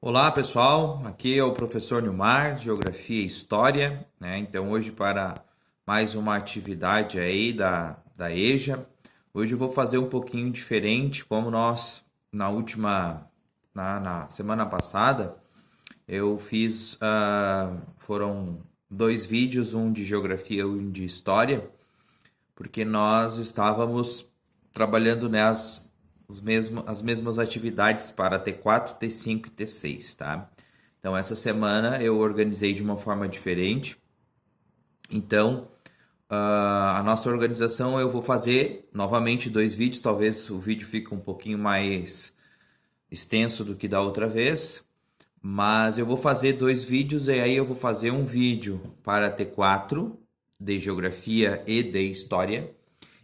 Olá pessoal, aqui é o professor Nilmar, de Geografia e História, né? Então hoje para mais uma atividade aí da EJA, hoje eu vou fazer um pouquinho diferente, como nós na semana passada, eu fiz, foram dois vídeos, um de Geografia e um de História, porque nós estávamos trabalhando as mesmas atividades para T4, T5 e T6, tá? Então, essa semana eu organizei de uma forma diferente. Então, a nossa organização eu vou fazer novamente dois vídeos. Talvez o vídeo fique um pouquinho mais extenso do que da outra vez. Mas eu vou fazer dois vídeos e aí eu vou fazer um vídeo para T4 de Geografia e de História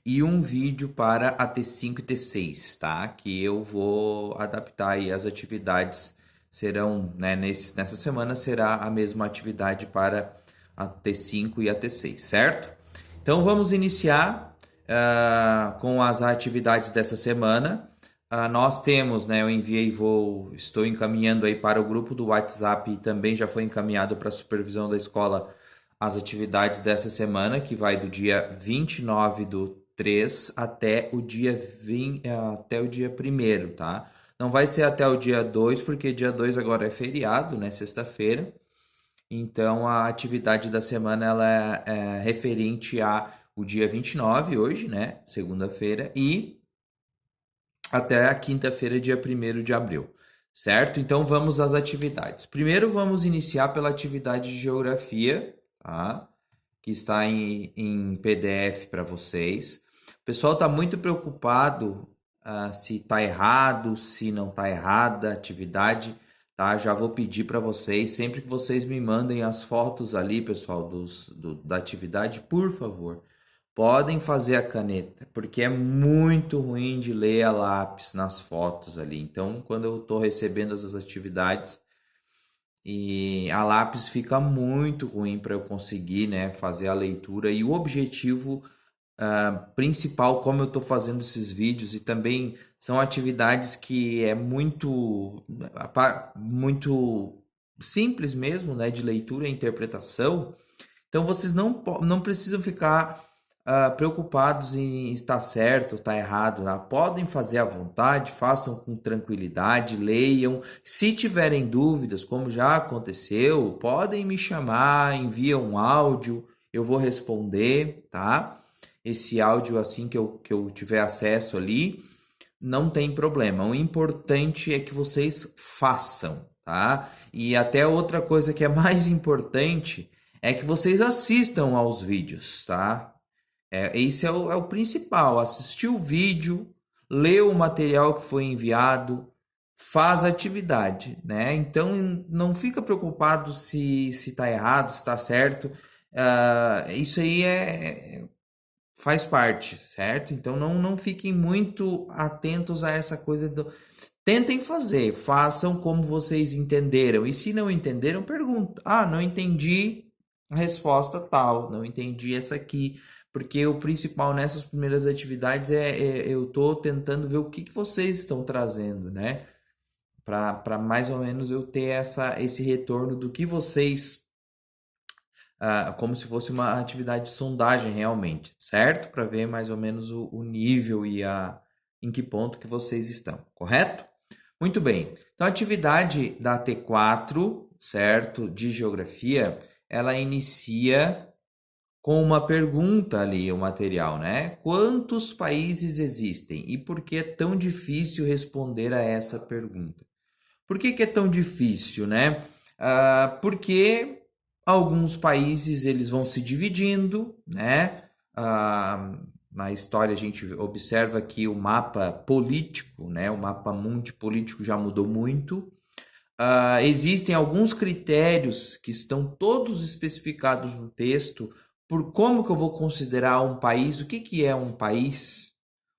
e um vídeo para a T5 e T6, tá? Que eu vou adaptar aí as atividades, serão, né, nessa semana será a mesma atividade para a T5 e a T6, certo? Então vamos iniciar com as atividades dessa semana. Nós temos, né, estou encaminhando aí para o grupo do WhatsApp e também já foi encaminhado para a supervisão da escola as atividades dessa semana, que vai do dia 29 do 3 até o dia 20, até o dia 1º, tá? Não vai ser até o dia 2, porque dia 2 agora é feriado, né, sexta-feira. Então a atividade da semana ela é referente a o dia 29 hoje, né, segunda-feira, e até a quinta-feira, dia 1º de abril, certo? Então vamos às atividades. Primeiro vamos iniciar pela atividade de geografia, tá? Que está em PDF para vocês. O pessoal está muito preocupado se está errado, se não está errada a atividade, tá? Já vou pedir para vocês, sempre que vocês me mandem as fotos ali, pessoal, da atividade, por favor, podem fazer a caneta, porque é muito ruim de ler a lápis nas fotos ali. Então, quando eu estou recebendo essas atividades, e a lápis fica muito ruim para eu conseguir, né, fazer a leitura. E o objetivo principal, como eu estou fazendo esses vídeos, e também são atividades que é muito simples mesmo, né, de leitura e interpretação. Então vocês não precisam ficar preocupados em estar certo ou estar errado, né? Podem fazer à vontade, façam com tranquilidade, leiam. Se tiverem dúvidas, como já aconteceu, podem me chamar, enviam um áudio, eu vou responder, tá? Esse áudio assim que eu tiver acesso ali, não tem problema. O importante é que vocês façam, tá? E até outra coisa que é mais importante é que vocês assistam aos vídeos, tá? Esse é o principal. Assistir o vídeo, ler o material que foi enviado, faz a atividade, né? Então não fica preocupado se está errado, se está certo. Isso aí faz parte, certo? Então não fiquem muito atentos a essa coisa do. Tentem fazer, façam como vocês entenderam. E se não entenderam, perguntam. Ah, não entendi a resposta tal, não entendi essa aqui. Porque o principal nessas primeiras atividades eu estou tentando ver o que vocês estão trazendo, né? Para mais ou menos eu ter esse retorno do que vocês, como se fosse uma atividade de sondagem realmente, certo? Para ver mais ou menos o nível e em que ponto que vocês estão, correto? Muito bem. Então, a atividade da T4, certo, de geografia, ela inicia com uma pergunta ali, o material, né? Quantos países existem e por que é tão difícil responder a essa pergunta? Por que é tão difícil, né? Porque alguns países eles vão se dividindo, né? Na história a gente observa que o mapa político, né? O mapa mundi político já mudou muito. Existem alguns critérios que estão todos especificados no texto por como que eu vou considerar um país, o que é um país,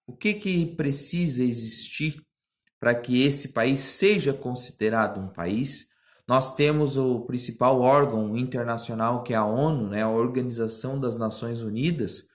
o que precisa existir para que esse país seja considerado um país. Nós temos o principal órgão internacional, que é a ONU, né, a Organização das Nações Unidas,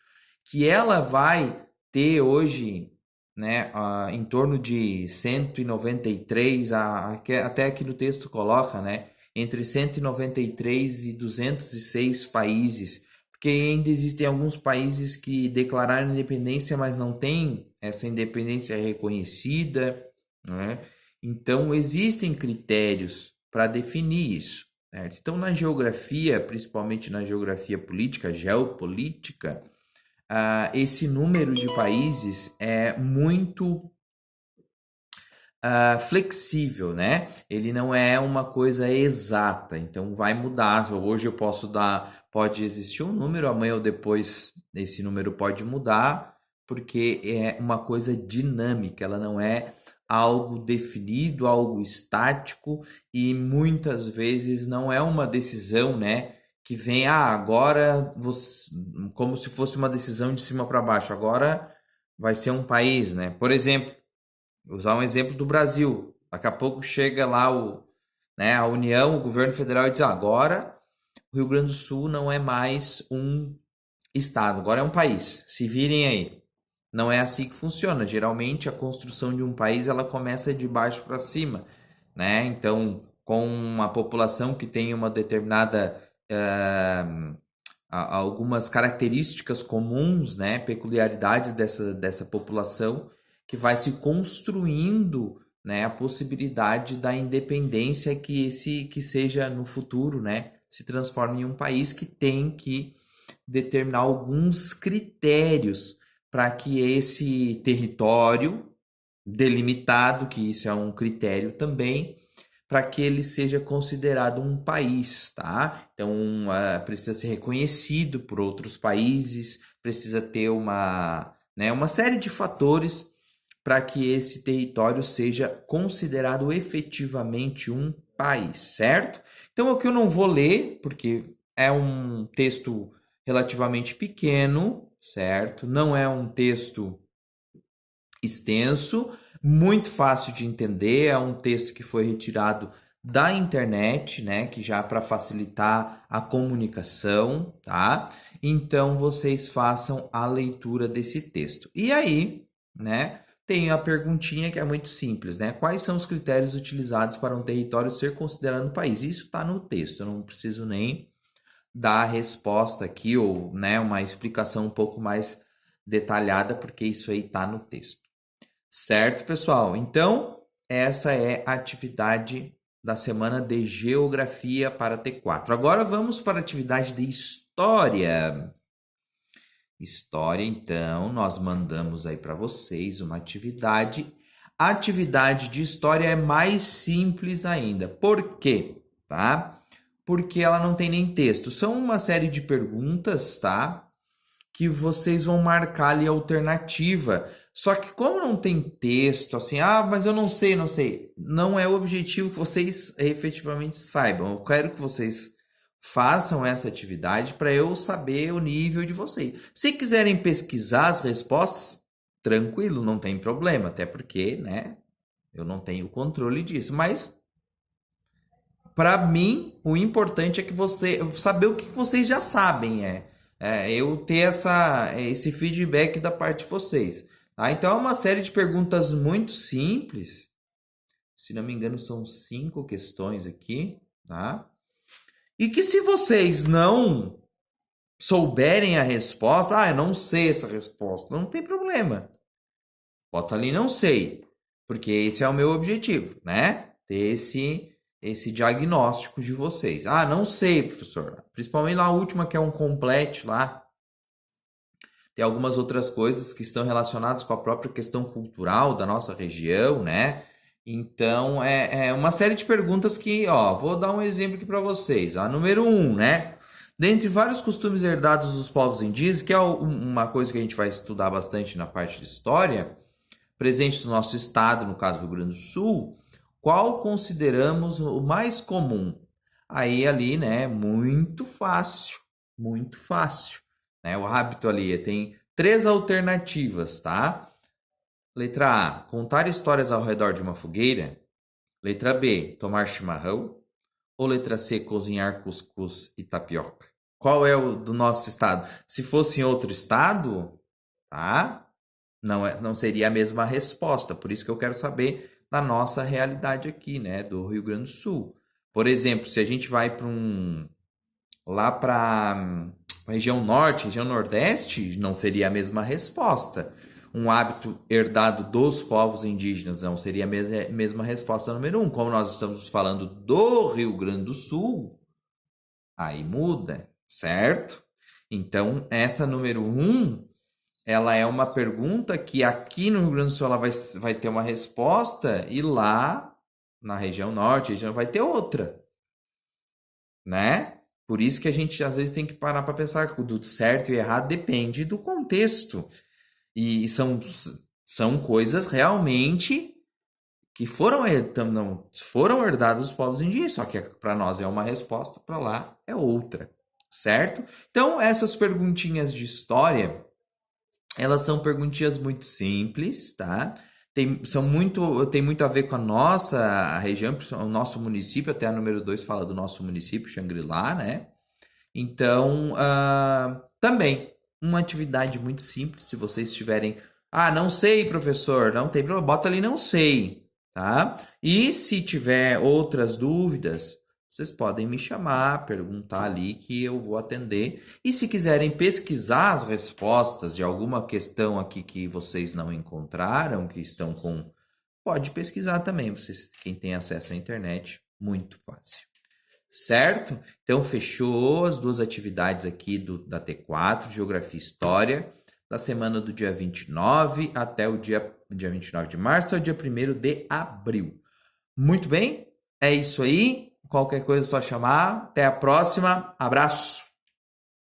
que ela vai ter hoje né, em torno de 193, até aqui no texto coloca, né, entre 193 e 206 países, porque ainda existem alguns países que declararam independência, mas não têm essa independência reconhecida, né? Então, existem critérios para definir isso, certo? Então, na geografia, principalmente na geografia política, geopolítica, esse número de países é muito flexível, né? Ele não é uma coisa exata, então vai mudar. Hoje eu posso dar, pode existir um número, amanhã ou depois esse número pode mudar, porque é uma coisa dinâmica, ela não é algo definido, algo estático, e muitas vezes não é uma decisão, né? Que vem, agora, como se fosse uma decisão de cima para baixo, agora vai ser um país, né? Por exemplo, vou usar um exemplo do Brasil. Daqui a pouco chega lá né, a União, o governo federal e diz: agora o Rio Grande do Sul não é mais um estado, agora é um país. Se virem aí. Não é assim que funciona. Geralmente a construção de um país ela começa de baixo para cima, né? Então, com uma população que tem uma determinada algumas características comuns, né, peculiaridades dessa população, que vai se construindo, né, a possibilidade da independência que seja no futuro, né, se transforme em um país que tem que determinar alguns critérios para que esse território delimitado, que isso é um critério também, para que ele seja considerado um país, tá? Então, precisa ser reconhecido por outros países, precisa ter uma série de fatores para que esse território seja considerado efetivamente um país, certo? Então, o que eu não vou ler, porque é um texto relativamente pequeno, certo? Não é um texto extenso, muito fácil de entender, é um texto que foi retirado da internet, né, que já para facilitar a comunicação, tá? Então vocês façam a leitura desse texto. E aí, né, tem a perguntinha que é muito simples, né? Quais são os critérios utilizados para um território ser considerado um país? Isso está no texto, eu não preciso nem dar a resposta aqui ou, né, uma explicação um pouco mais detalhada, porque isso aí está no texto. Certo, pessoal? Então, essa é a atividade da semana de Geografia para T4. Agora vamos para a atividade de História. História, então, nós mandamos aí para vocês uma atividade. A atividade de História é mais simples ainda. Por quê? Tá? Porque ela não tem nem texto. São uma série de perguntas, tá? Que vocês vão marcar ali a alternativa. Só que como não tem texto, assim, mas eu não sei, não sei. Não é o objetivo que vocês efetivamente saibam. Eu quero que vocês façam essa atividade para eu saber o nível de vocês. Se quiserem pesquisar as respostas, tranquilo, não tem problema. Até porque, né, eu não tenho controle disso. Mas, para mim, o importante é que saber o que vocês já sabem, eu ter esse feedback da parte de vocês. Tá? Então, é uma série de perguntas muito simples. Se não me engano, são 5 questões aqui. Tá? E que se vocês não souberem a resposta, eu não sei essa resposta, não tem problema. Bota ali, não sei. Porque esse é o meu objetivo, né? Ter esse diagnóstico de vocês. Não sei, professor. Principalmente lá a última, que é um complete lá. Tem algumas outras coisas que estão relacionadas com a própria questão cultural da nossa região, né? Então, é uma série de perguntas que, vou dar um exemplo aqui para vocês. A número 1, né? Dentre vários costumes herdados dos povos indígenas, que é uma coisa que a gente vai estudar bastante na parte de história, presentes no nosso estado, no caso do Rio Grande do Sul, qual consideramos o mais comum? Aí ali, né, muito fácil, né? O hábito ali tem 3 alternativas, tá? Letra A, contar histórias ao redor de uma fogueira. Letra B, tomar chimarrão. Ou letra C, cozinhar cuscuz e tapioca? Qual é o do nosso estado? Se fosse em outro estado, tá? Não seria a mesma resposta. Por isso que eu quero saber da nossa realidade aqui, né, do Rio Grande do Sul. Por exemplo, se a gente vai lá para a região norte, região nordeste, não seria a mesma resposta. Um hábito herdado dos povos indígenas não seria a mesma resposta número um. Como nós estamos falando do Rio Grande do Sul, aí muda, certo? Então, essa número um, ela é uma pergunta que aqui no Rio Grande do Sul ela vai ter uma resposta e lá na região norte, região vai ter outra, né? Por isso que a gente às vezes tem que parar para pensar que o do certo e errado depende do contexto. E são coisas realmente que foram herdadas dos povos indígenas, só que para nós é uma resposta, para lá é outra, certo? Então, essas perguntinhas de história, elas são perguntinhas muito simples, tá? Tem muito a ver com a nossa região, o nosso município, até a número 2 fala do nosso município, Xangri-Lá, né? Então, também, uma atividade muito simples, se vocês tiverem... Ah, não sei, professor, não tem problema, bota ali não sei, tá? E se tiver outras dúvidas, vocês podem me chamar, perguntar ali que eu vou atender. E se quiserem pesquisar as respostas de alguma questão aqui que vocês não encontraram, que estão com... Pode pesquisar também, vocês, quem tem acesso à internet, muito fácil. Certo? Então, fechou as duas atividades aqui da T4, Geografia e História, da semana do dia 29 até o dia 29 de março, até o dia 1º de abril. Muito bem, é isso aí. Qualquer coisa é só chamar. Até a próxima. Abraço!